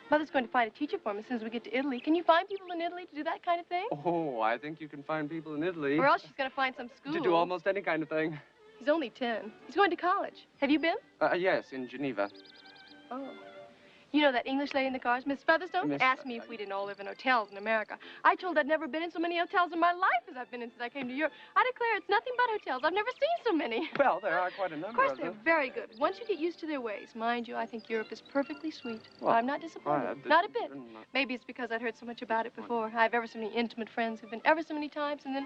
Mother's going to find a teacher for him as soon as we get to Italy. Can you find people in Italy to do that kind of thing? Oh, I think you can find people in Italy. Or else she's going to find some school. To do almost any kind of thing. He's only 10. He's going to college. Have you been? Yes, in Geneva. Oh. You know that English lady in the cars, Miss Featherstone? Asked me if we didn't all live in hotels in America. I told her I'd never been in so many hotels in my life as I've been in since I came to Europe. I declare it's nothing but hotels. I've never seen so many. Well, there are quite a number of course, they're very good. Once you get used to their ways, mind you, I think Europe is perfectly sweet. Well, I'm not disappointed. Not a bit. Maybe it's because I'd heard so much about it before. I have ever so many intimate friends who've been ever so many times, and then,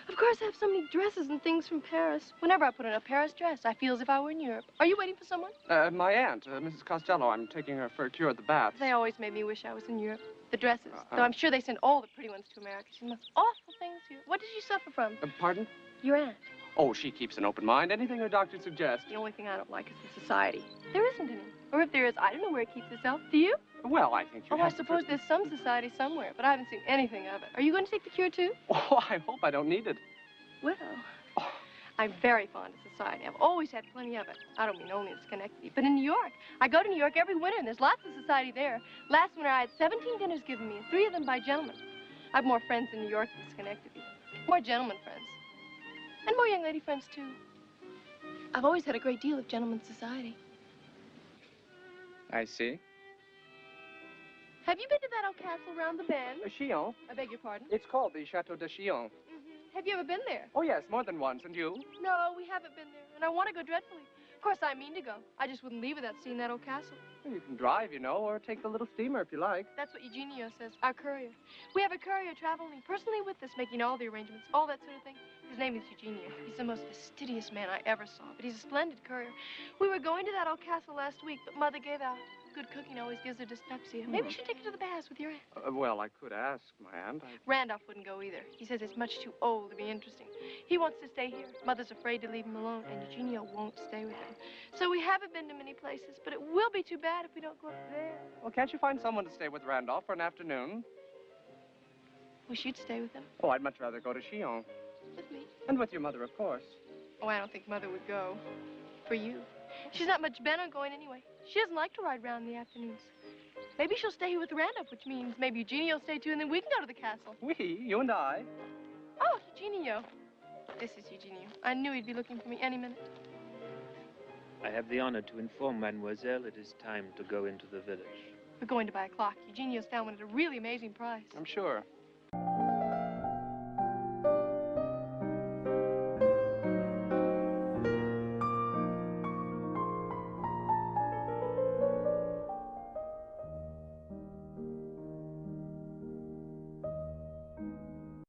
of course, I have so many dresses and things from Paris. Whenever I put on a Paris dress, I feel as if I were in Europe. Are you waiting for someone? My aunt, Mrs. Costello. I'm taking her for a cure at the baths. They always made me wish I was in Europe. The dresses. Though I'm sure they send all the pretty ones to America. She must awful things here. What does she suffer from? Pardon? Your aunt. Oh, she keeps an open mind. Anything her doctor suggests. The only thing I don't like is the society. There isn't any. Or if there is, I don't know where it keeps itself. Do you? Well, I think you I suppose there's some society somewhere, but I haven't seen anything of it. Are you going to take the cure, too? Oh, I hope I don't need it. Well, I'm very fond of society. I've always had plenty of it. I don't mean only in Schenectady, but in New York. I go to New York every winter, and there's lots of society there. Last winter, I had 17 dinners given me, and 3 of them by gentlemen. I have more friends in New York than Schenectady. More gentlemen friends. And more young lady friends, too. I've always had a great deal of gentlemen's society. I see. Have you been to that old castle around the bend? Chillon. I beg your pardon? It's called the Chateau de Chillon. Have you ever been there? Oh, yes, more than once. And you? No, we haven't been there, and I want to go dreadfully. Of course, I mean to go. I just wouldn't leave without seeing that old castle. Well, you can drive, you know, or take the little steamer if you like. That's what Eugenio says, our courier. We have a courier traveling personally with us, making all the arrangements, all that sort of thing. His name is Eugenio. He's the most fastidious man I ever saw, but he's a splendid courier. We were going to that old castle last week, but Mother gave out. Good cooking always gives her dyspepsia. Maybe you should take her to the baths with your aunt. Well, I could ask my aunt. Randolph wouldn't go either. He says it's much too old to be interesting. He wants to stay here. Mother's afraid to leave him alone, and Eugenio won't stay with him. So we haven't been to many places, but it will be too bad if we don't go up there. Well, can't you find someone to stay with Randolph for an afternoon? Wish you'd stay with him. Oh, I'd much rather go to Chillon. With me? And with your mother, of course. Oh, I don't think Mother would go. For you. She's not much bent on going anyway. She doesn't like to ride around in the afternoons. Maybe she'll stay here with Randolph, which means maybe Eugenio will stay too, and then we can go to the castle. We? You and I? Oh, Eugenio. This is Eugenio. I knew he'd be looking for me any minute. I have the honor to inform Mademoiselle it is time to go into the village. We're going to buy a clock. Eugenio's found one at a really amazing price. I'm sure.